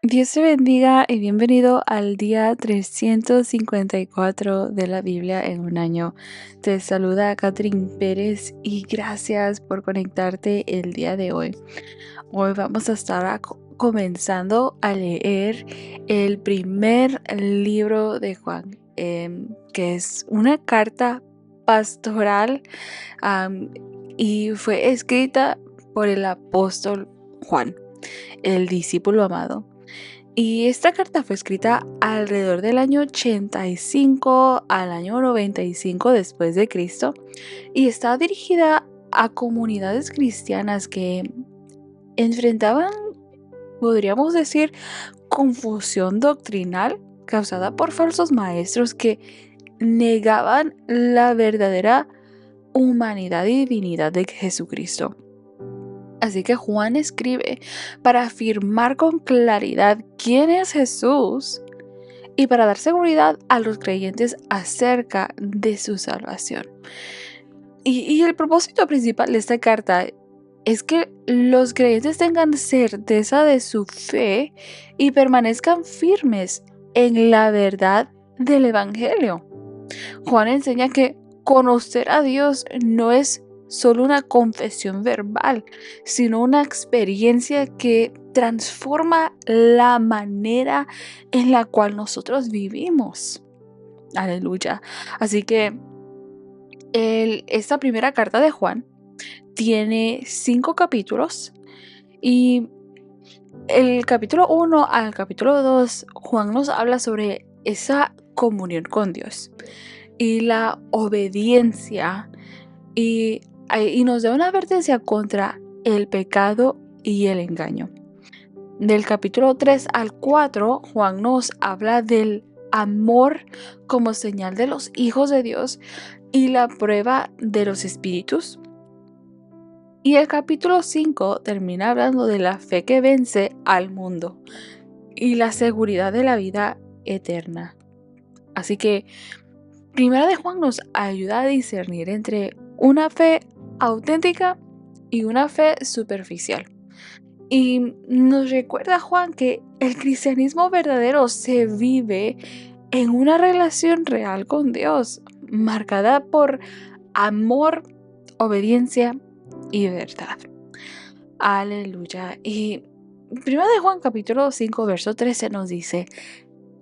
Dios te bendiga y bienvenido al día 354 de la Biblia en un año. Te saluda Catherine Pérez y gracias por conectarte el día de hoy. Hoy vamos a estar comenzando a leer el primer libro de Juan, que es una carta pastoral, am, y fue escrita por el apóstol Juan, el discípulo amado. Y esta carta fue escrita alrededor del año 85 al año 95 después de Cristo y está dirigida a comunidades cristianas que enfrentaban, podríamos decir, confusión doctrinal causada por falsos maestros que negaban la verdadera humanidad y divinidad de Jesucristo. Así que Juan escribe para afirmar con claridad quién es Jesús y para dar seguridad a los creyentes acerca de su salvación. Y el propósito principal de esta carta es que los creyentes tengan certeza de su fe y permanezcan firmes en la verdad del Evangelio. Juan enseña que conocer a Dios no es solo una confesión verbal, sino una experiencia que transforma la manera en la cual nosotros vivimos. Aleluya. Así que esta primera carta de Juan tiene 5 capítulos y el capítulo 1 al capítulo 2, Juan nos habla sobre esa comunión con Dios y la obediencia y nos da una advertencia contra el pecado y el engaño. Del capítulo 3 al 4, Juan nos habla del amor como señal de los hijos de Dios y la prueba de los espíritus. Y el capítulo 5 termina hablando de la fe que vence al mundo y la seguridad de la vida eterna. Así que Primera de Juan nos ayuda a discernir entre una fe auténtica y una fe superficial. Y nos recuerda Juan que el cristianismo verdadero se vive en una relación real con Dios, marcada por amor, obediencia y verdad. Aleluya. Y Primera de Juan capítulo 5 verso 13 nos dice: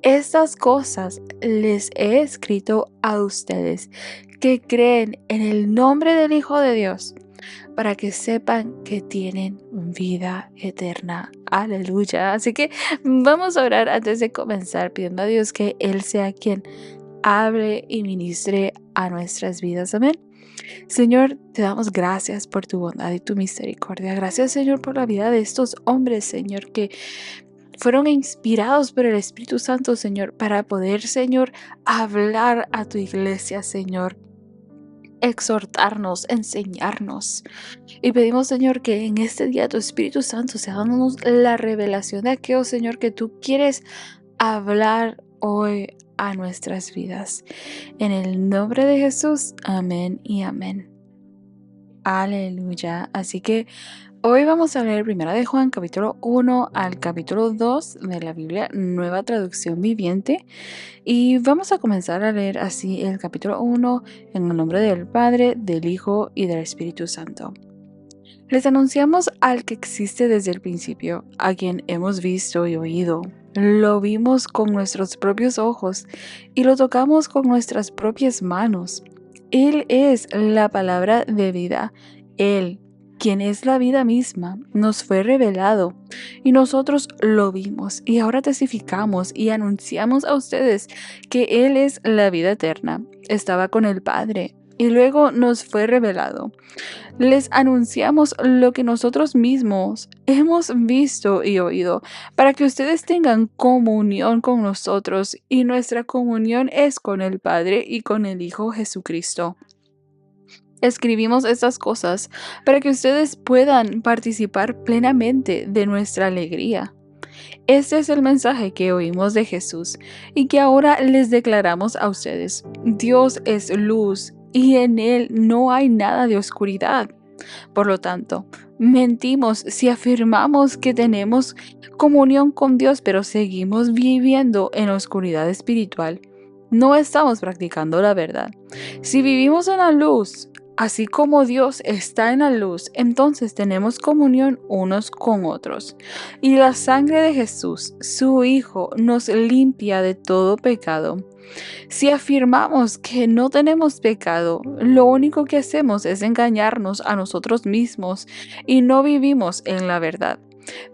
estas cosas les he escrito a ustedes que creen en el nombre del Hijo de Dios, para que sepan que tienen vida eterna. Aleluya. Así que vamos a orar antes de comenzar, pidiendo a Dios que Él sea quien hable y ministre a nuestras vidas. Amén. Señor, te damos gracias por tu bondad y tu misericordia. Gracias, Señor, por la vida de estos hombres, Señor, que fueron inspirados por el Espíritu Santo, Señor, para poder, Señor, hablar a tu iglesia, Señor, exhortarnos, enseñarnos. Y pedimos, Señor, que en este día tu Espíritu Santo sea dándonos la revelación de aquello, Señor, que tú quieres hablar hoy a nuestras vidas. En el nombre de Jesús, amén y amén. Aleluya. Así que hoy vamos a leer Primera de Juan, capítulo 1 al capítulo 2 de la Biblia, Nueva Traducción Viviente. Y vamos a comenzar a leer así el capítulo 1 en el nombre del Padre, del Hijo y del Espíritu Santo. Les anunciamos al que existe desde el principio, a quien hemos visto y oído. Lo vimos con nuestros propios ojos y lo tocamos con nuestras propias manos. Él es la palabra de vida. Él, quien es la vida misma, nos fue revelado y nosotros lo vimos y ahora testificamos y anunciamos a ustedes que Él es la vida eterna. Estaba con el Padre y luego nos fue revelado. Les anunciamos lo que nosotros mismos hemos visto y oído, para que ustedes tengan comunión con nosotros, y nuestra comunión es con el Padre y con el Hijo Jesucristo. Escribimos estas cosas para que ustedes puedan participar plenamente de nuestra alegría. Este es el mensaje que oímos de Jesús y que ahora les declaramos a ustedes. Dios es luz y en Él no hay nada de oscuridad. Por lo tanto, mentimos si afirmamos que tenemos comunión con Dios, pero seguimos viviendo en oscuridad espiritual. No estamos practicando la verdad. Si vivimos en la luz, así como Dios está en la luz, entonces tenemos comunión unos con otros. Y la sangre de Jesús, su Hijo, nos limpia de todo pecado. Si afirmamos que no tenemos pecado, lo único que hacemos es engañarnos a nosotros mismos y no vivimos en la verdad.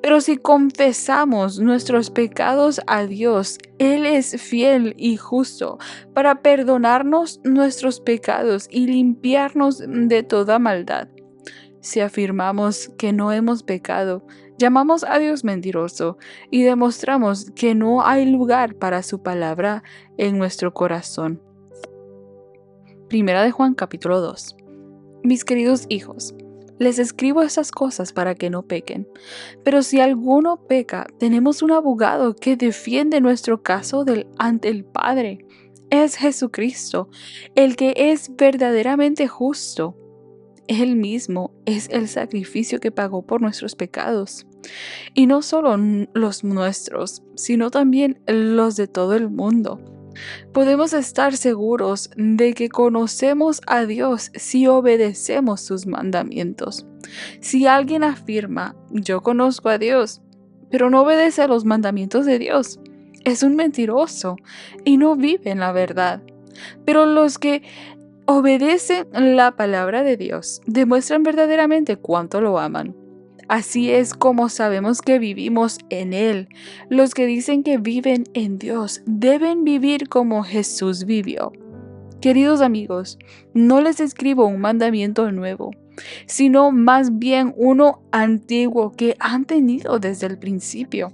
Pero si confesamos nuestros pecados a Dios, Él es fiel y justo para perdonarnos nuestros pecados y limpiarnos de toda maldad. Si afirmamos que no hemos pecado, llamamos a Dios mentiroso y demostramos que no hay lugar para su palabra en nuestro corazón. Primera de Juan capítulo 2. Mis queridos hijos, les escribo estas cosas para que no pequen. Pero si alguno peca, tenemos un abogado que defiende nuestro caso ante el Padre. Es Jesucristo, el que es verdaderamente justo. Él mismo es el sacrificio que pagó por nuestros pecados. Y no solo los nuestros, sino también los de todo el mundo. Podemos estar seguros de que conocemos a Dios si obedecemos sus mandamientos. Si alguien afirma, yo conozco a Dios, pero no obedece a los mandamientos de Dios, es un mentiroso y no vive en la verdad. Pero los que obedecen la palabra de Dios demuestran verdaderamente cuánto lo aman. Así es como sabemos que vivimos en Él. Los que dicen que viven en Dios deben vivir como Jesús vivió. Queridos amigos, no les escribo un mandamiento nuevo, sino más bien uno antiguo que han tenido desde el principio.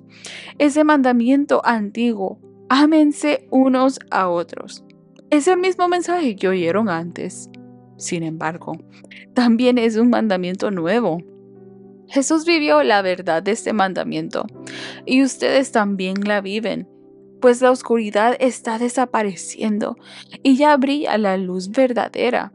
Ese mandamiento antiguo, ámense unos a otros. Es el mismo mensaje que oyeron antes. Sin embargo, también es un mandamiento nuevo. Jesús vivió la verdad de este mandamiento y ustedes también la viven, pues la oscuridad está desapareciendo y ya brilla la luz verdadera.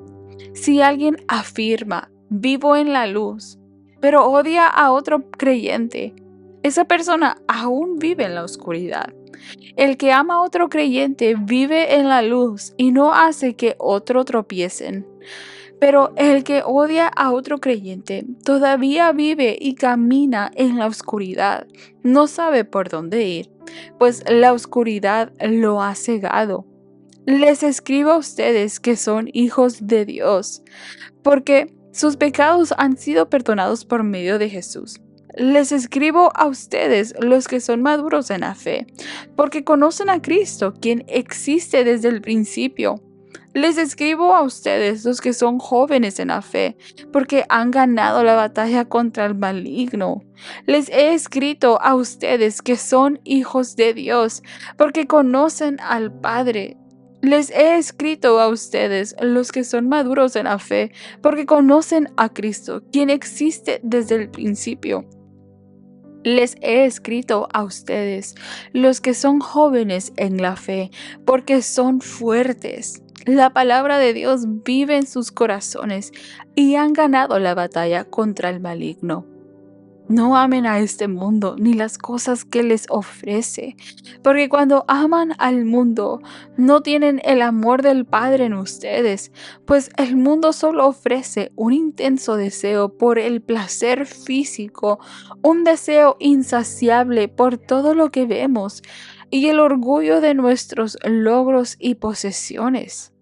Si alguien afirma, vivo en la luz, pero odia a otro creyente, esa persona aún vive en la oscuridad. El que ama a otro creyente vive en la luz y no hace que otro tropiecen. Pero el que odia a otro creyente todavía vive y camina en la oscuridad. No sabe por dónde ir, pues la oscuridad lo ha cegado. Les escribo a ustedes que son hijos de Dios, porque sus pecados han sido perdonados por medio de Jesús. Les escribo a ustedes, los que son maduros en la fe, porque conocen a Cristo, quien existe desde el principio. Les escribo a ustedes, los que son jóvenes en la fe, porque han ganado la batalla contra el maligno. Les he escrito a ustedes que son hijos de Dios, porque conocen al Padre. Les he escrito a ustedes, los que son maduros en la fe, porque conocen a Cristo, quien existe desde el principio. Les he escrito a ustedes, los que son jóvenes en la fe, porque son fuertes. La palabra de Dios vive en sus corazones y han ganado la batalla contra el maligno. No amen a este mundo ni las cosas que les ofrece, porque cuando aman al mundo no tienen el amor del Padre en ustedes, pues el mundo solo ofrece un intenso deseo por el placer físico, un deseo insaciable por todo lo que vemos y el orgullo de nuestros logros y posesiones.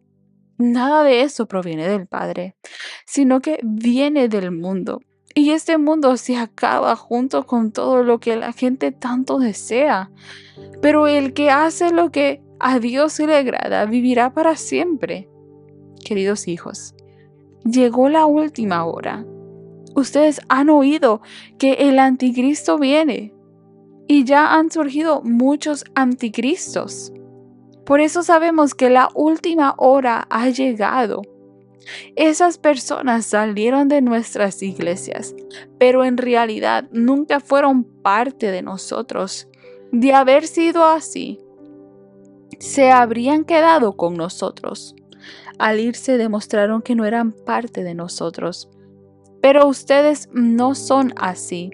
Nada de eso proviene del Padre, sino que viene del mundo. Y este mundo se acaba junto con todo lo que la gente tanto desea. Pero el que hace lo que a Dios le agrada vivirá para siempre. Queridos hijos, llegó la última hora. Ustedes han oído que el anticristo viene y ya han surgido muchos anticristos. Por eso sabemos que la última hora ha llegado. Esas personas salieron de nuestras iglesias, pero en realidad nunca fueron parte de nosotros. De haber sido así, se habrían quedado con nosotros. Al irse demostraron que no eran parte de nosotros. Pero ustedes no son así,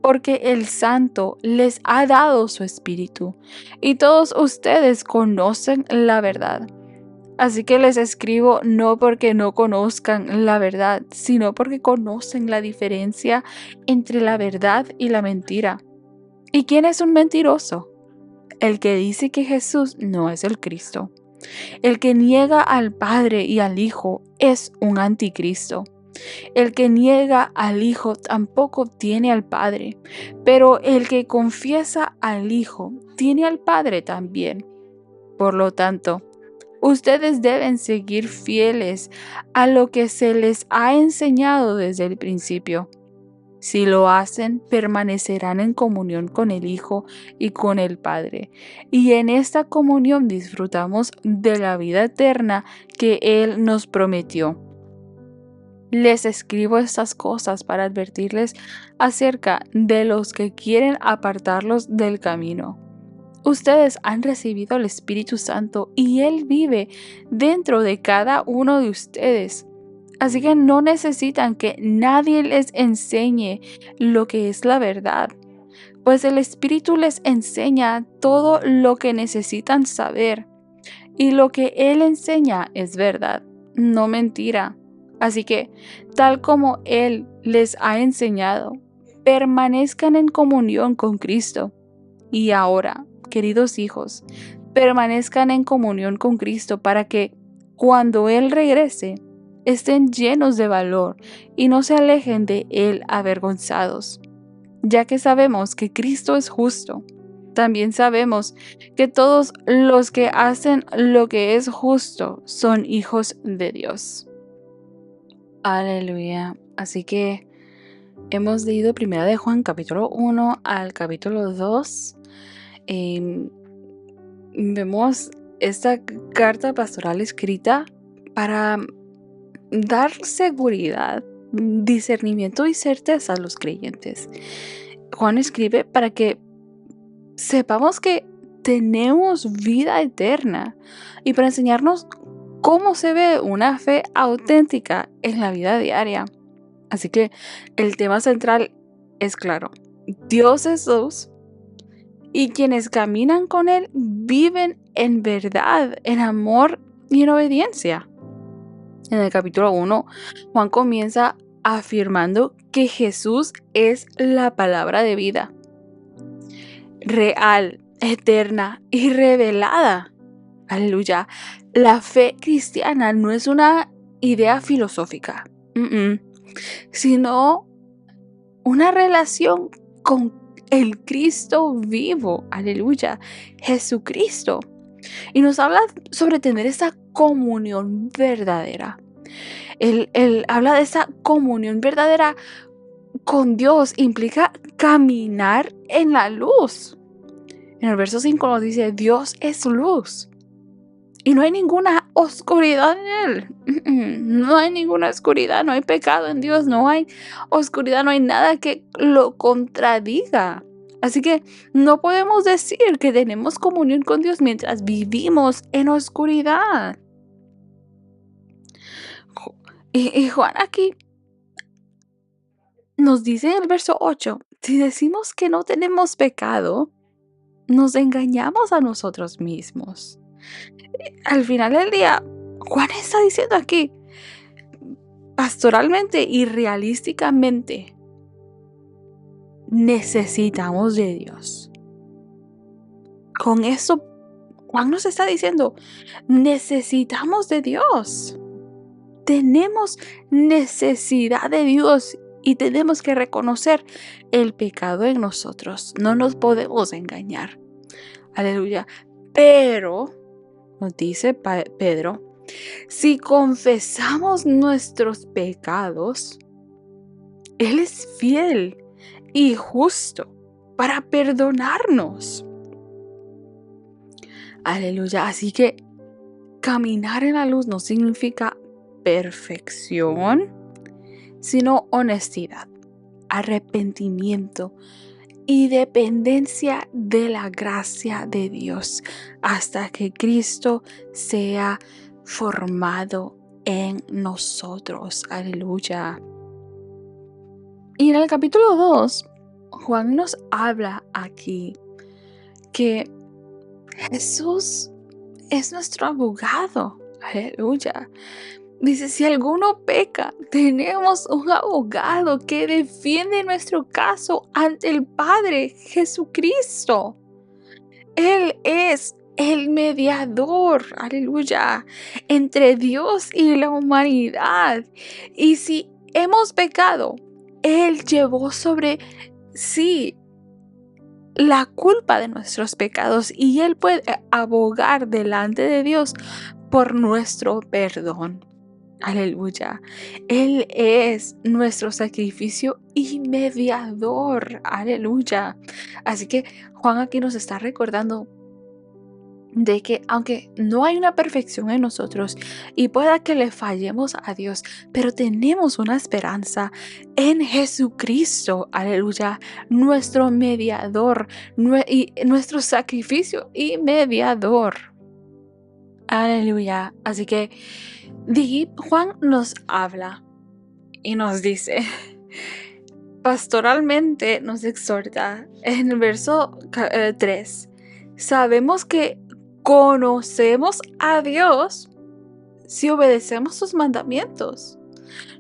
porque el Santo les ha dado su Espíritu, y todos ustedes conocen la verdad. Así que les escribo no porque no conozcan la verdad, sino porque conocen la diferencia entre la verdad y la mentira. ¿Y quién es un mentiroso? El que dice que Jesús no es el Cristo. El que niega al Padre y al Hijo es un anticristo. El que niega al Hijo tampoco tiene al Padre, pero el que confiesa al Hijo tiene al Padre también. Por lo tanto, ustedes deben seguir fieles a lo que se les ha enseñado desde el principio. Si lo hacen, permanecerán en comunión con el Hijo y con el Padre. Y en esta comunión disfrutamos de la vida eterna que Él nos prometió. Les escribo estas cosas para advertirles acerca de los que quieren apartarlos del camino. Ustedes han recibido el Espíritu Santo y Él vive dentro de cada uno de ustedes. Así que no necesitan que nadie les enseñe lo que es la verdad, pues el Espíritu les enseña todo lo que necesitan saber. Y lo que Él enseña es verdad, no mentira. Así que, tal como Él les ha enseñado, permanezcan en comunión con Cristo. Y ahora, queridos hijos, permanezcan en comunión con Cristo para que, cuando Él regrese, estén llenos de valor y no se alejen de Él avergonzados. Ya que sabemos que Cristo es justo, también sabemos que todos los que hacen lo que es justo son hijos de Dios. Aleluya. Así que hemos leído 1 de Juan capítulo 1 al capítulo 2. Vemos esta carta pastoral escrita para dar seguridad, discernimiento y certeza a los creyentes. Juan escribe para que sepamos que tenemos vida eterna y para enseñarnos cómo se ve una fe auténtica en la vida diaria. Así que el tema central es claro: Dios es luz y quienes caminan con Él viven en verdad, en amor y en obediencia. En el capítulo 1, Juan comienza afirmando que Jesús es la palabra de vida, real, eterna y revelada. Aleluya. La fe cristiana no es una idea filosófica, sino una relación con el Cristo vivo. Aleluya. Jesucristo. Y nos habla sobre tener esa comunión verdadera. Él habla de esa comunión verdadera con Dios. Implica caminar en la luz. En el verso 5 nos dice: Dios es luz y no hay ninguna oscuridad en Él. No hay ninguna oscuridad, no hay pecado en Dios, no hay oscuridad, no hay nada que lo contradiga. Así que no podemos decir que tenemos comunión con Dios mientras vivimos en oscuridad. Y Juan aquí nos dice en el verso 8, si decimos que no tenemos pecado, nos engañamos a nosotros mismos. Al final del día, Juan está diciendo aquí, pastoralmente y realísticamente, necesitamos de Dios. Con eso, Juan nos está diciendo, necesitamos de Dios. Tenemos necesidad de Dios y tenemos que reconocer el pecado en nosotros. No nos podemos engañar. Aleluya. Pero, nos dice Pedro, si confesamos nuestros pecados, Él es fiel y justo para perdonarnos. Aleluya. Así que caminar en la luz no significa perfección, sino honestidad, arrepentimiento y dependencia de la gracia de Dios hasta que Cristo sea formado en nosotros. Aleluya. Y en el capítulo 2, Juan nos habla aquí que Jesús es nuestro abogado. Aleluya. Dice, si alguno peca, tenemos un abogado que defiende nuestro caso ante el Padre, Jesucristo. Él es el mediador, aleluya, entre Dios y la humanidad. Y si hemos pecado, Él llevó sobre sí la culpa de nuestros pecados y Él puede abogar delante de Dios por nuestro perdón. Aleluya. Él es nuestro sacrificio y mediador. Aleluya. Así que Juan aquí nos está recordando de que aunque no hay una perfección en nosotros y pueda que le fallemos a Dios, pero tenemos una esperanza en Jesucristo, aleluya, nuestro mediador y nuestro sacrificio y mediador, aleluya. Así que Juan nos habla y nos dice, pastoralmente nos exhorta en el verso 3, sabemos que conocemos a Dios si obedecemos sus mandamientos.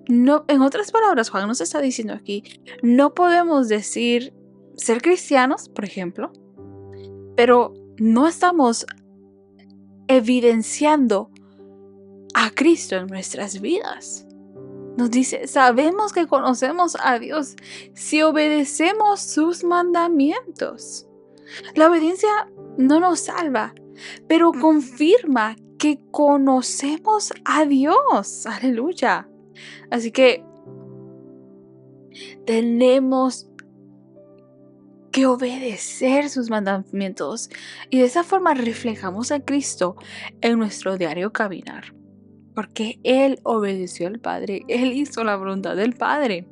No, en otras palabras, Juan nos está diciendo aquí, no podemos decir ser cristianos, por ejemplo, pero no estamos evidenciando a Cristo en nuestras vidas. Nos dice, sabemos que conocemos a Dios si obedecemos sus mandamientos. La obediencia no nos salva, pero confirma que conocemos a Dios. Aleluya. Así que tenemos que obedecer sus mandamientos y de esa forma reflejamos a Cristo en nuestro diario caminar. Porque Él obedeció al Padre, Él hizo la voluntad del Padre.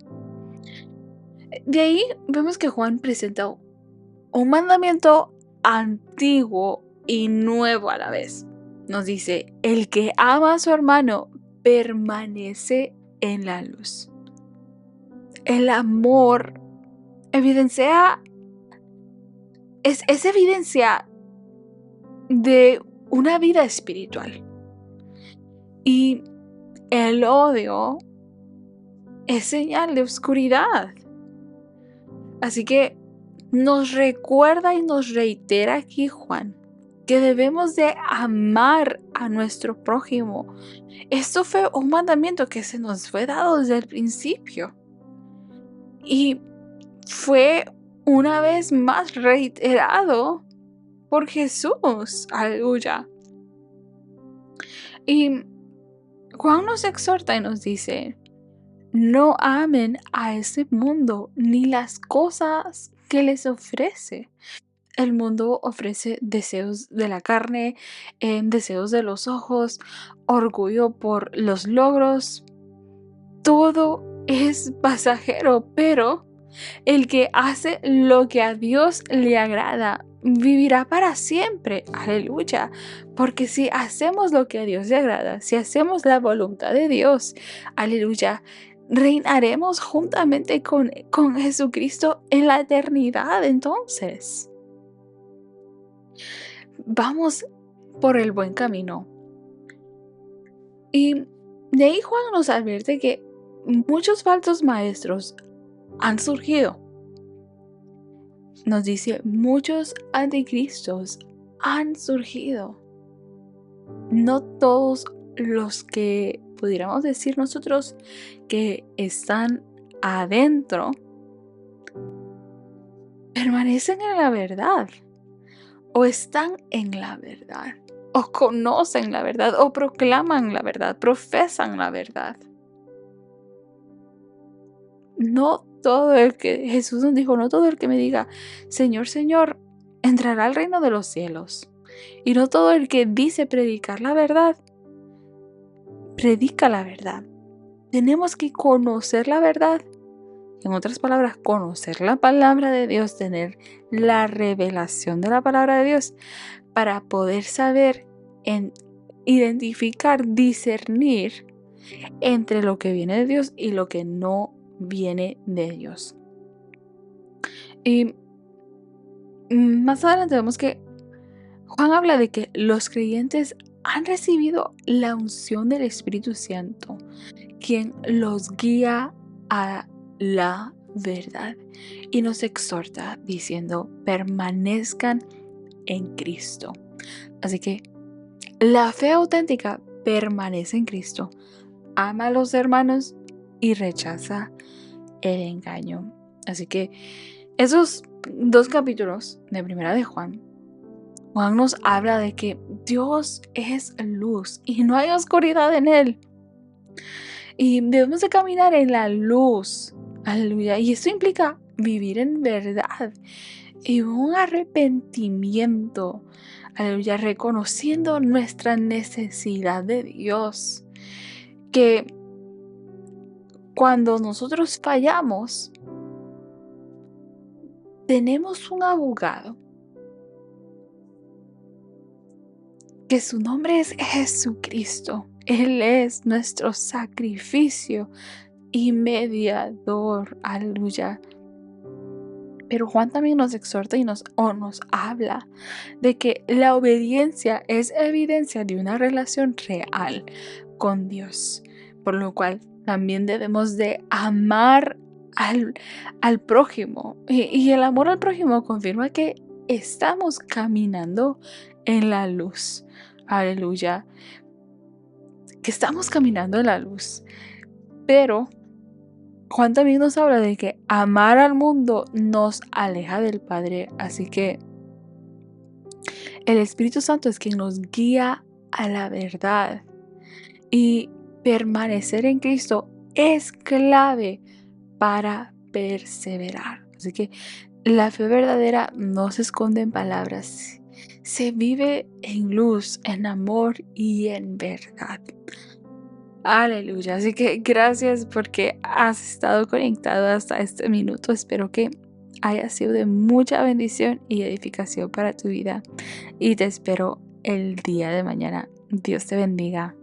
De ahí vemos que Juan presenta un mandamiento antiguo y nuevo a la vez. Nos dice, el que ama a su hermano permanece en la luz. El amor es evidencia de una vida espiritual. Y el odio es señal de oscuridad. Así que nos recuerda y nos reitera aquí Juan que debemos de amar a nuestro prójimo. Esto fue un mandamiento que se nos fue dado desde el principio. Y fue una vez más reiterado por Jesús. Aleluya. Y Juan nos exhorta y nos dice, no amen a este mundo ni las cosas que les ofrece. El mundo ofrece deseos de la carne, deseos de los ojos, orgullo por los logros. Todo es pasajero, pero el que hace lo que a Dios le agrada vivirá para siempre. Aleluya. Porque si hacemos lo que a Dios le agrada, si hacemos la voluntad de Dios, aleluya, reinaremos juntamente con Jesucristo en la eternidad. Entonces, vamos por el buen camino. Y de ahí Juan nos advierte que muchos falsos maestros han surgido. Nos dice, muchos anticristos han surgido. No todos los que pudiéramos decir nosotros que están adentro permanecen en la verdad, o están en la verdad, o conocen la verdad, o proclaman la verdad, profesan la verdad. No todo el que, Jesús nos dijo, no todo el que me diga, Señor, Señor, entrará al reino de los cielos. Y no todo el que dice predicar la verdad, predica la verdad. Tenemos que conocer la verdad. En otras palabras, conocer la palabra de Dios, tener la revelación de la palabra de Dios para poder saber, identificar, discernir entre lo que viene de Dios y lo que no viene de Dios. Y más adelante vemos que Juan habla de que los creyentes han recibido la unción del Espíritu Santo, quien los guía a la verdad y nos exhorta diciendo: permanezcan en Cristo. Así que la fe auténtica permanece en Cristo, ama a los hermanos y rechaza el engaño. Así que esos 2 capítulos de Primera de Juan nos habla de que Dios es luz y no hay oscuridad en Él. Y debemos de caminar en la luz. Aleluya. Y esto implica vivir en verdad y un arrepentimiento. Aleluya. Reconociendo nuestra necesidad de Dios. Que cuando nosotros fallamos, tenemos un abogado, que su nombre es Jesucristo. Él es nuestro sacrificio y mediador. Aleluya. Pero Juan también nos exhorta y nos habla de que la obediencia es evidencia de una relación real con Dios, por lo cual también debemos de amar al prójimo. Y el amor al prójimo confirma que estamos caminando en la luz. Aleluya. Que estamos caminando en la luz. Pero Juan también nos habla de que amar al mundo nos aleja del Padre. Así que el Espíritu Santo es quien nos guía a la verdad. Y permanecer en Cristo es clave para perseverar. Así que la fe verdadera no se esconde en palabras. Se vive en luz, en amor y en verdad. Aleluya. Así que gracias porque has estado conectado hasta este minuto. Espero que haya sido de mucha bendición y edificación para tu vida. Y te espero el día de mañana. Dios te bendiga.